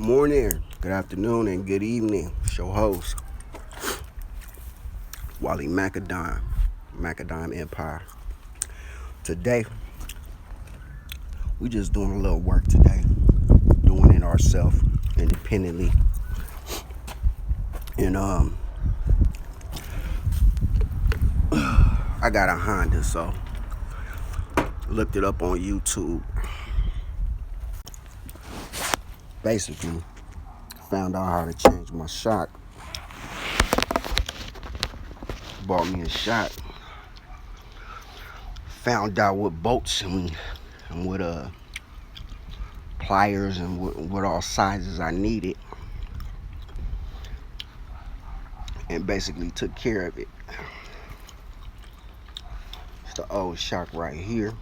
Morning, good afternoon, and good evening. Show host Wally Macadam, Macadam Empire. Today, we just doing a little work today, doing it ourselves independently, and I got a Honda, so looked it up on YouTube. Basically, found out how to change my shock. Bought me a shock. Found out what bolts and what pliers and what all sizes I needed, and basically took care of it. It's the old shock right here.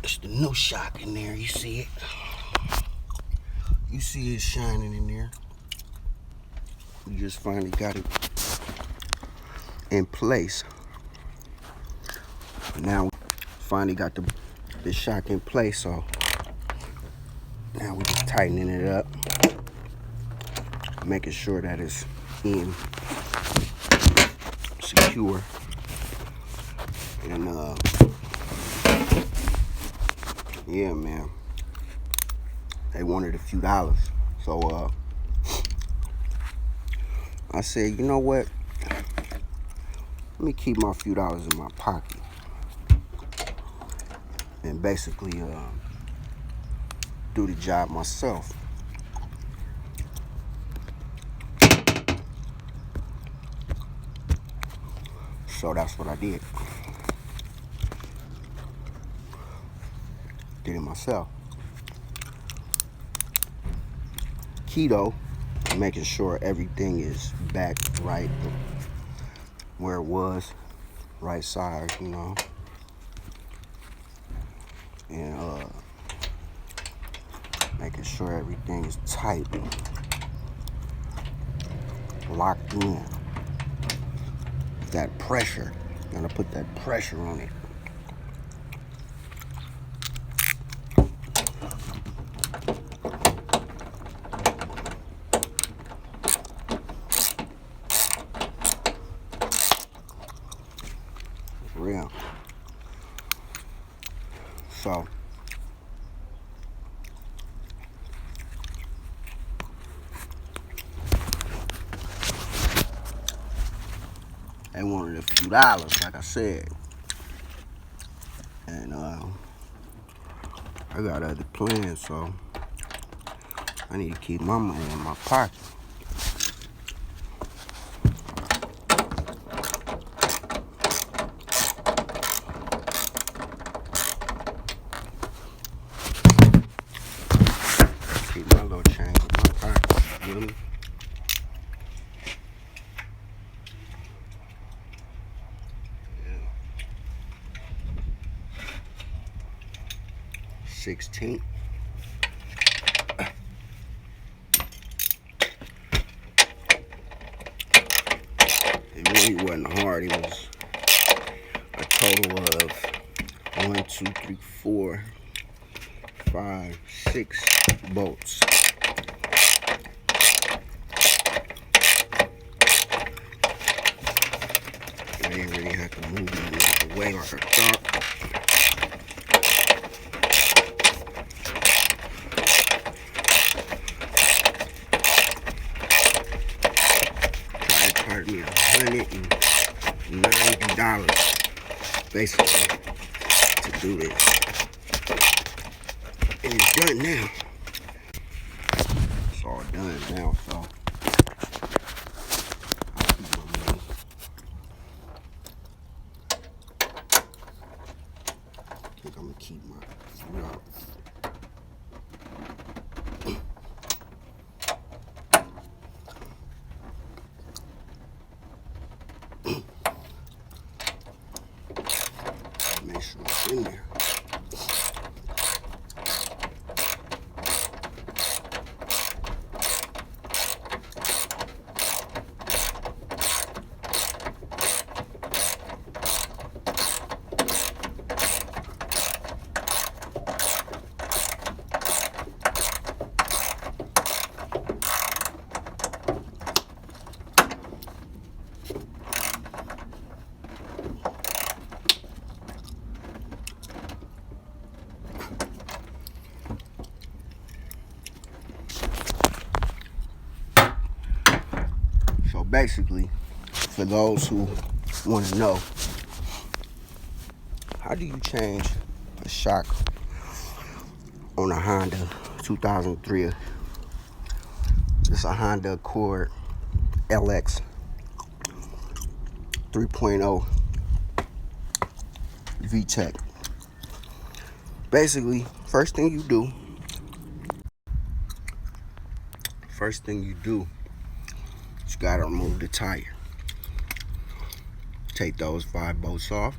It's the new shock in there. You see it? You see it shining in there. We just finally got it in place. Now we finally got the shock in place, so now we're just tightening it up, making sure that it's in secure, and yeah, man, they wanted a few dollars, so I said, you know what, let me keep my few dollars in my pocket and basically do the job myself. So that's what I did. Did it myself. Keto, making sure everything is back right where it was, right size, you know. And making sure everything is tight, locked in. That pressure, gotta put that pressure on it. For real. So they wanted a few dollars, like I said, and I got other plans, so I need to keep my money in my pocket. Keep my little change in my pocket, you know? 16. It really wasn't hard. It was a total of 1, 2, 3, 4, 5, 6 bolts. I didn't really have to move them out the way like I thought. Charged me $190 basically to do this, and it's done now. It's all done now, so I'll keep my money. I think I'm gonna keep my $3. Make sure it's in there. basically, for those who want to know, how do you change a shock on a Honda 2003? It's a Honda Accord LX 3.0 VTEC. Basically, first thing you do, you gotta remove the tire. Take those 5 bolts off.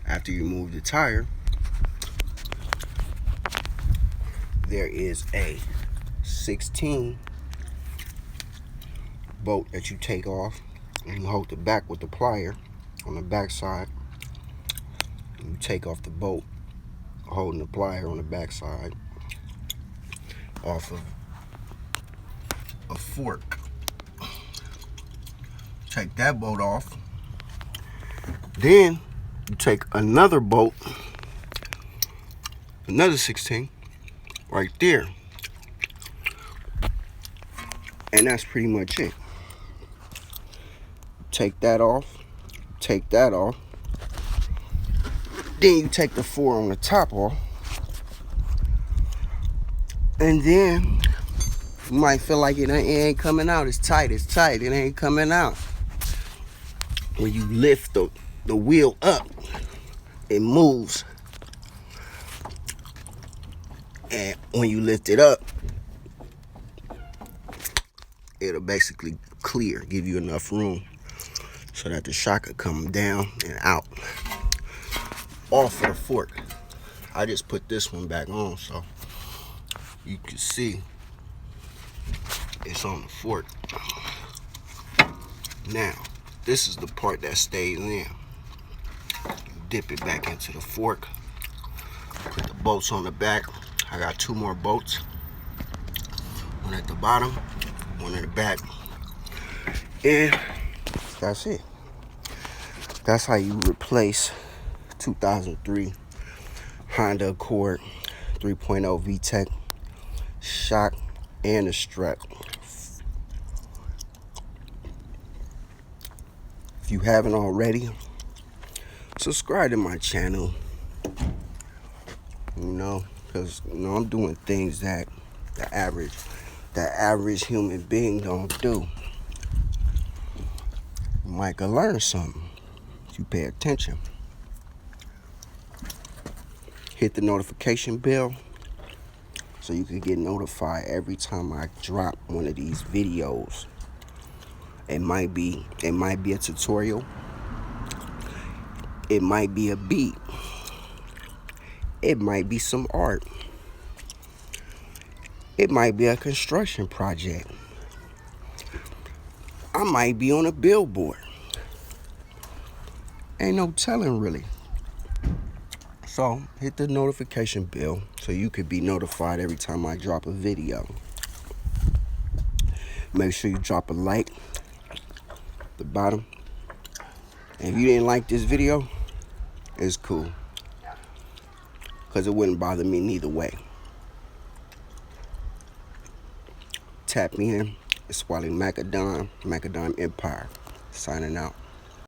After you remove the tire, there is a 16 bolt that you take off, and you hold the back with the plier on the back side. You take off the bolt, holding the plier on the back side off of a fork. Take that bolt off. Then you take another bolt, another 16 right there, and that's pretty much it. Take that off, take that off. Then you take the 4 on the top off, and then you might feel like it ain't coming out. It's tight, it ain't coming out. When you lift the wheel up, it moves. And when you lift it up, it'll basically clear, give you enough room so that the shock could come down and out off of the fork. I just put this one back on so you can see it's on the fork. Now, this is the part that stays in. Dip it back into the fork. Put the bolts on the back. I got 2 more bolts. One at the bottom, one at the back. And that's it. That's how you replace 2003 Honda Accord 3.0 VTEC shock and the strap. If you haven't already, subscribe to my channel. Because I'm doing things that the average human being don't do. You might could learn something if you pay attention. Hit the notification bell so you can get notified every time I drop one of these videos. It might be a tutorial. It might be a beat. It might be some art. It might be a construction project. I might be on a billboard. Ain't no telling, really. So hit the notification bell so you could be notified every time I drop a video. Make sure you drop a like at the bottom. And if you didn't like this video, it's cool, because it wouldn't bother me neither way. Tap me in. It's Wally Macadam Empire, signing out.